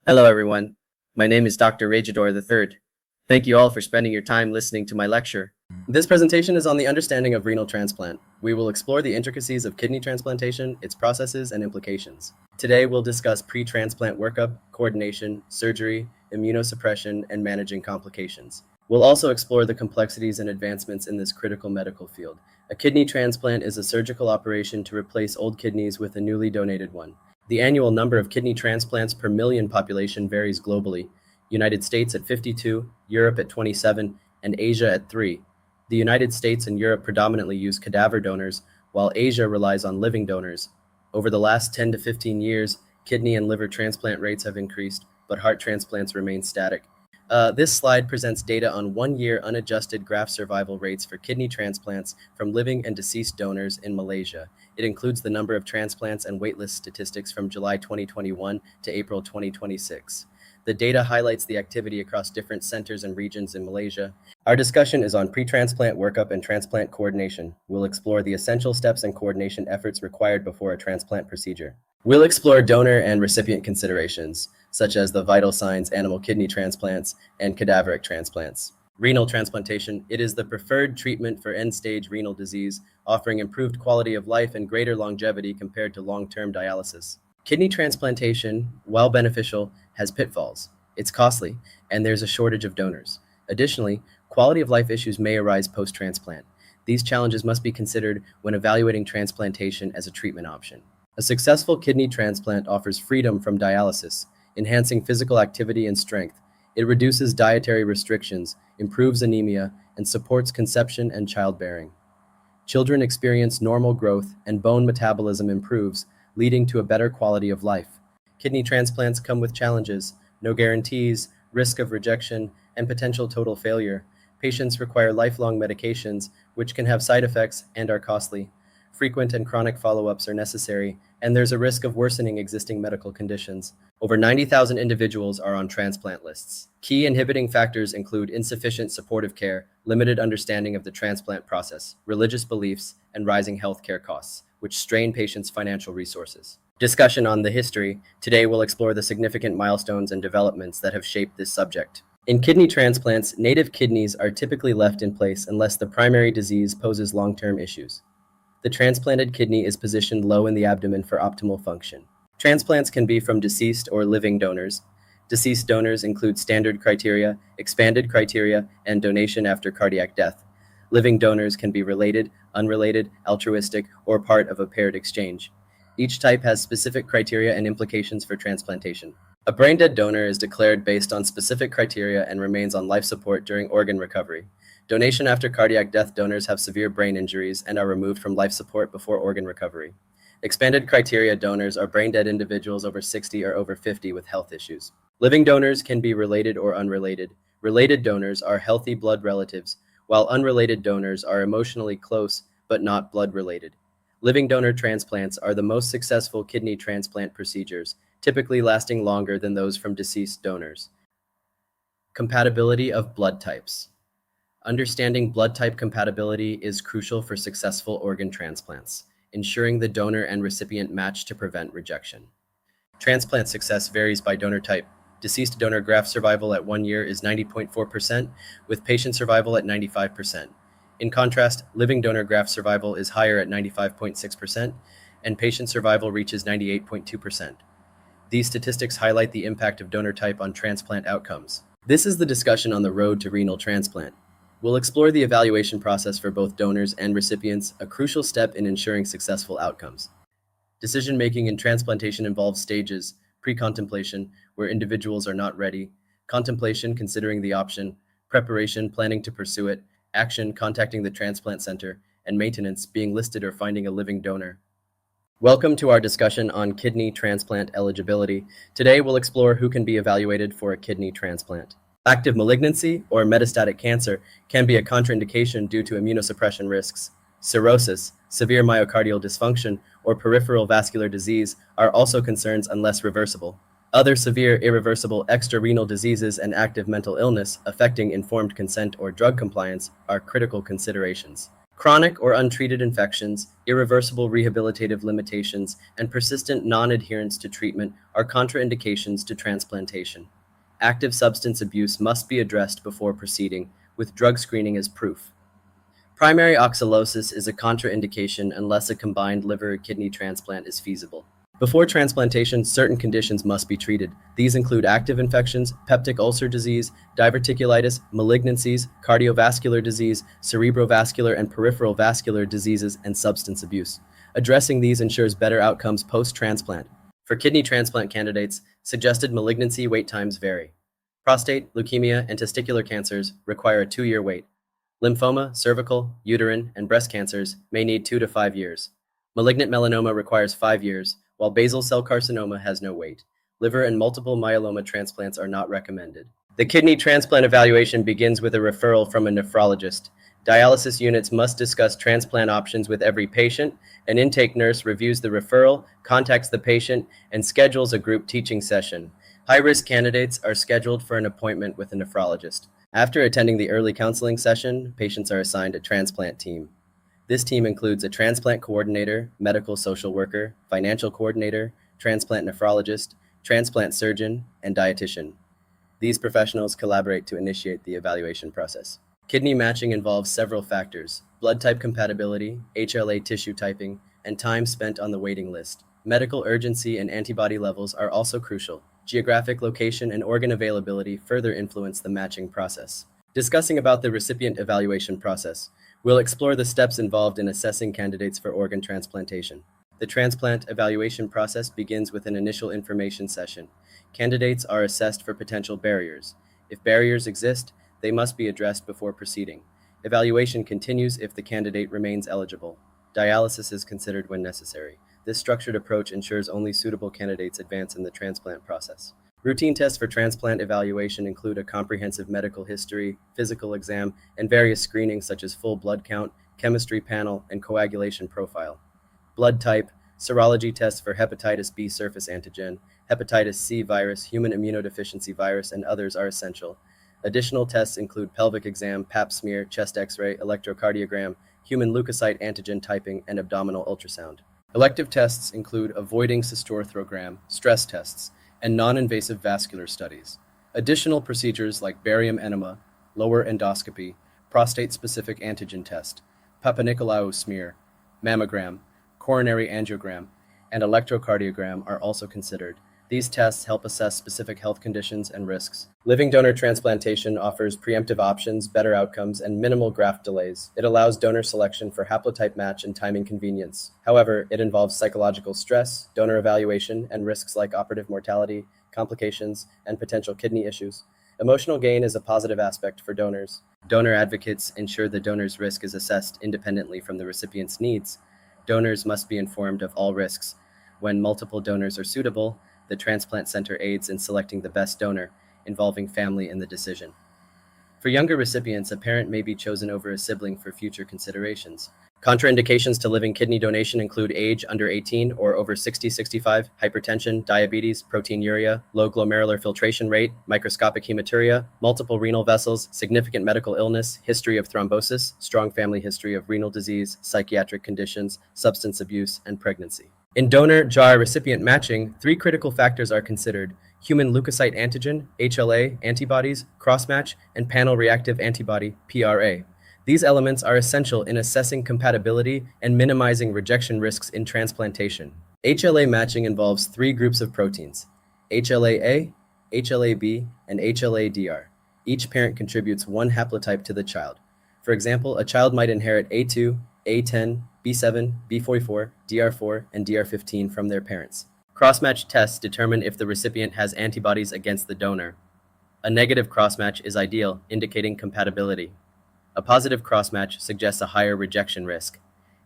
Hello, everyone. My name is Dr. Rajador III. Thank you all for spending your time listening to my lecture. This presentation is on the understanding of renal transplant. We will explore the intricacies of kidney transplantation, its processes, and implications. Today, we'll discuss pre-transplant workup, coordination, surgery, immunosuppression, and managing complications. We'll also explore the complexities and advancements in this critical medical field. A kidney transplant is a surgical operation to replace old kidneys with a newly donated one. The annual number of kidney transplants per million population varies globally. United States at 52, Europe at 27, and Asia at 3. The United States and Europe predominantly use cadaver donors, while Asia relies on living donors. Over the last 10 to 15 years, kidney and liver transplant rates have increased, but heart transplants remain static. This slide presents data on one-year unadjusted graft survival rates for kidney transplants from living and deceased donors in Malaysia. It includes the number of transplants and waitlist statistics from July 2021 to April 2026. The data highlights the activity across different centers and regions in Malaysia. Our discussion is on pre-transplant workup and transplant coordination. We'll explore the essential steps and coordination efforts required before a transplant procedure. We'll explore donor and recipient considerations, such as the vital signs, animal kidney transplants, and cadaveric transplants. Renal transplantation. It is the preferred treatment for end-stage renal disease, offering improved quality of life and greater longevity compared to long-term dialysis. Kidney transplantation, while beneficial, has pitfalls. It's costly, and there's a shortage of donors. Additionally, quality of life issues may arise post-transplant. These challenges must be considered when evaluating transplantation as a treatment option. A successful kidney transplant offers freedom from dialysis, enhancing physical activity and strength. It reduces dietary restrictions, improves anemia, and supports conception and childbearing. Children experience normal growth and bone metabolism improves, leading to a better quality of life. Kidney transplants come with challenges, no guarantees, risk of rejection, and potential total failure. Patients require lifelong medications, which can have side effects and are costly. Frequent and chronic follow-ups are necessary, and there's a risk of worsening existing medical conditions. Over 90,000 individuals are on transplant lists. Key inhibiting factors include insufficient supportive care, limited understanding of the transplant process, religious beliefs, and rising healthcare costs, which strain patients' financial resources. Discussion on the history. Today we'll explore the significant milestones and developments that have shaped this subject. In kidney transplants, native kidneys are typically left in place unless the primary disease poses long-term issues. The transplanted kidney is positioned low in the abdomen for optimal function. Transplants can be from deceased or living donors. Deceased donors include standard criteria, expanded criteria, and donation after cardiac death. Living donors can be related, unrelated, altruistic, or part of a paired exchange. Each type has specific criteria and implications for transplantation. A brain-dead donor is declared based on specific criteria and remains on life support during organ recovery. Donation after cardiac death donors have severe brain injuries and are removed from life support before organ recovery. Expanded criteria donors are brain-dead individuals over 60 or over 50 with health issues. Living donors can be related or unrelated. Related donors are healthy blood relatives, while unrelated donors are emotionally close but not blood-related. Living donor transplants are the most successful kidney transplant procedures, typically lasting longer than those from deceased donors. Compatibility of blood types. Understanding blood type compatibility is crucial for successful organ transplants, ensuring the donor and recipient match to prevent rejection. Transplant success varies by donor type. Deceased donor graft survival at 1 year is 90.4%, with patient survival at 95%. In contrast, living donor graft survival is higher at 95.6%, and patient survival reaches 98.2%. These statistics highlight the impact of donor type on transplant outcomes. This is the discussion on the road to renal transplant. We'll explore the evaluation process for both donors and recipients, a crucial step in ensuring successful outcomes. Decision-making in transplantation involves stages: pre-contemplation, where individuals are not ready; contemplation, considering the option; preparation, planning to pursue it; action, contacting the transplant center; and maintenance, being listed or finding a living donor. Welcome to our discussion on kidney transplant eligibility. Today we'll explore who can be evaluated for a kidney transplant. Active malignancy or metastatic cancer can be a contraindication due to immunosuppression risks. Cirrhosis, severe myocardial dysfunction, or peripheral vascular disease are also concerns unless reversible. Other severe irreversible extrarenal diseases and active mental illness affecting informed consent or drug compliance are critical considerations. Chronic or untreated infections, irreversible rehabilitative limitations, and persistent non-adherence to treatment are contraindications to transplantation. Active substance abuse must be addressed before proceeding, with drug screening as proof. Primary oxalosis is a contraindication unless a combined liver or kidney transplant is feasible. Before transplantation, certain conditions must be treated. These include active infections, peptic ulcer disease, diverticulitis, malignancies, cardiovascular disease, cerebrovascular and peripheral vascular diseases, and substance abuse. Addressing these ensures better outcomes post-transplant. For kidney transplant candidates, suggested malignancy wait times vary. Prostate, leukemia, and testicular cancers require a 2-year wait. Lymphoma, cervical, uterine, and breast cancers may need 2 to 5 years. Malignant melanoma requires 5 years, while basal cell carcinoma has no wait. Liver and multiple myeloma transplants are not recommended. The kidney transplant evaluation begins with a referral from a nephrologist. Dialysis units must discuss transplant options with every patient. An intake nurse reviews the referral, contacts the patient, and schedules a group teaching session. High-risk candidates are scheduled for an appointment with a nephrologist. After attending the early counseling session, patients are assigned a transplant team. This team includes a transplant coordinator, medical social worker, financial coordinator, transplant nephrologist, transplant surgeon, and dietitian. These professionals collaborate to initiate the evaluation process. Kidney matching involves several factors: blood type compatibility, HLA tissue typing, and time spent on the waiting list. Medical urgency and antibody levels are also crucial. Geographic location and organ availability further influence the matching process. Discussing about the recipient evaluation process, we'll explore the steps involved in assessing candidates for organ transplantation. The transplant evaluation process begins with an initial information session. Candidates are assessed for potential barriers. If barriers exist, they must be addressed before proceeding. Evaluation continues if the candidate remains eligible. Dialysis is considered when necessary. This structured approach ensures only suitable candidates advance in the transplant process. Routine tests for transplant evaluation include a comprehensive medical history, physical exam, and various screenings such as full blood count, chemistry panel, and coagulation profile. Blood type, serology tests for hepatitis B surface antigen, hepatitis C virus, human immunodeficiency virus, and others are essential. Additional tests include pelvic exam, pap smear, chest x-ray, electrocardiogram, human leukocyte antigen typing, and abdominal ultrasound. Elective tests include avoiding cystorthrogram, stress tests, and non-invasive vascular studies. Additional procedures like barium enema, lower endoscopy, prostate-specific antigen test, Papanicolaou smear, mammogram, coronary angiogram, and electrocardiogram are also considered. These tests help assess specific health conditions and risks. Living donor transplantation offers preemptive options, better outcomes, and minimal graft delays. It allows donor selection for haplotype match and timing convenience. However, it involves psychological stress, donor evaluation, and risks like operative mortality, complications, and potential kidney issues. Emotional gain is a positive aspect for donors. Donor advocates ensure the donor's risk is assessed independently from the recipient's needs. Donors must be informed of all risks. When multiple donors are suitable, the transplant center aids in selecting the best donor, involving family in the decision. For younger recipients, a parent may be chosen over a sibling for future considerations. Contraindications to living kidney donation include age under 18 or over 60-65, hypertension, diabetes, proteinuria, low glomerular filtration rate, microscopic hematuria, multiple renal vessels, significant medical illness, history of thrombosis, strong family history of renal disease, psychiatric conditions, substance abuse, and pregnancy. In donor-jar recipient matching, 3 critical factors are considered: human leukocyte antigen, HLA, antibodies, cross-match, and panel-reactive antibody, PRA. These elements are essential in assessing compatibility and minimizing rejection risks in transplantation. HLA matching involves 3 groups of proteins: HLA-A, HLA-B, and HLA-DR. Each parent contributes 1 haplotype to the child. For example, a child might inherit A2, A10, B7, B44, DR4, and DR15 from their parents. Cross-match tests determine if the recipient has antibodies against the donor. A negative cross-match is ideal, indicating compatibility. A positive cross-match suggests a higher rejection risk.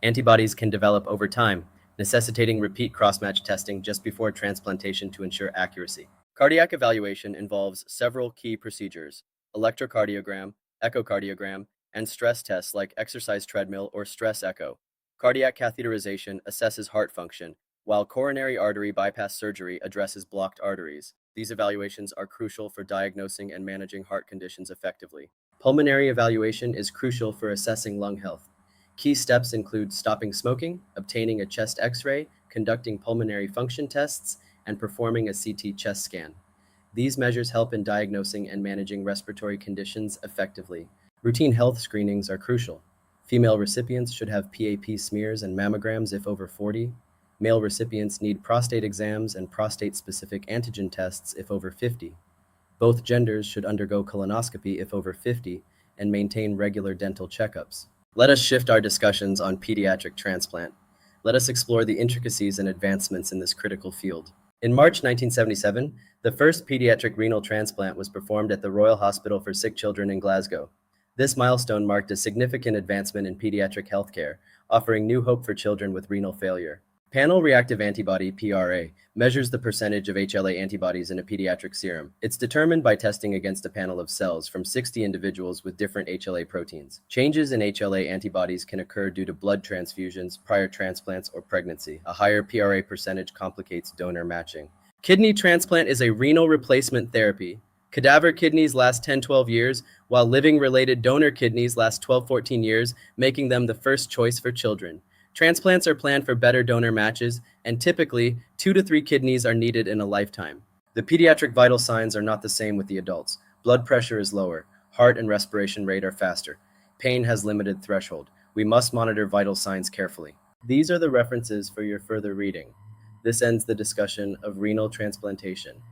Antibodies can develop over time, necessitating repeat cross-match testing just before transplantation to ensure accuracy. Cardiac evaluation involves several key procedures: electrocardiogram, echocardiogram, and stress tests like exercise treadmill or stress echo. Cardiac catheterization assesses heart function, while coronary artery bypass surgery addresses blocked arteries. These evaluations are crucial for diagnosing and managing heart conditions effectively. Pulmonary evaluation is crucial for assessing lung health. Key steps include stopping smoking, obtaining a chest x-ray, conducting pulmonary function tests, and performing a CT chest scan. These measures help in diagnosing and managing respiratory conditions effectively. Routine health screenings are crucial. Female recipients should have PAP smears and mammograms if over 40. Male recipients need prostate exams and prostate-specific antigen tests if over 50. Both genders should undergo colonoscopy if over 50 and maintain regular dental checkups. Let us shift our discussions on pediatric transplant. Let us explore the intricacies and advancements in this critical field. In March 1977, the first pediatric renal transplant was performed at the Royal Hospital for Sick Children in Glasgow. This milestone marked a significant advancement in pediatric healthcare, offering new hope for children with renal failure. Panel reactive antibody (PRA) measures the percentage of HLA antibodies in a pediatric serum. It's determined by testing against a panel of cells from 60 individuals with different HLA proteins. Changes in HLA antibodies can occur due to blood transfusions, prior transplants, or pregnancy. A higher PRA percentage complicates donor matching. Kidney transplant is a renal replacement therapy. Cadaver kidneys last 10-12 years, while living-related donor kidneys last 12-14 years, making them the first choice for children. Transplants are planned for better donor matches, and typically, 2 to 3 kidneys are needed in a lifetime. The pediatric vital signs are not the same with the adults. Blood pressure is lower, heart and respiration rate are faster. Pain has limited threshold. We must monitor vital signs carefully. These are the references for your further reading. This ends the discussion of renal transplantation.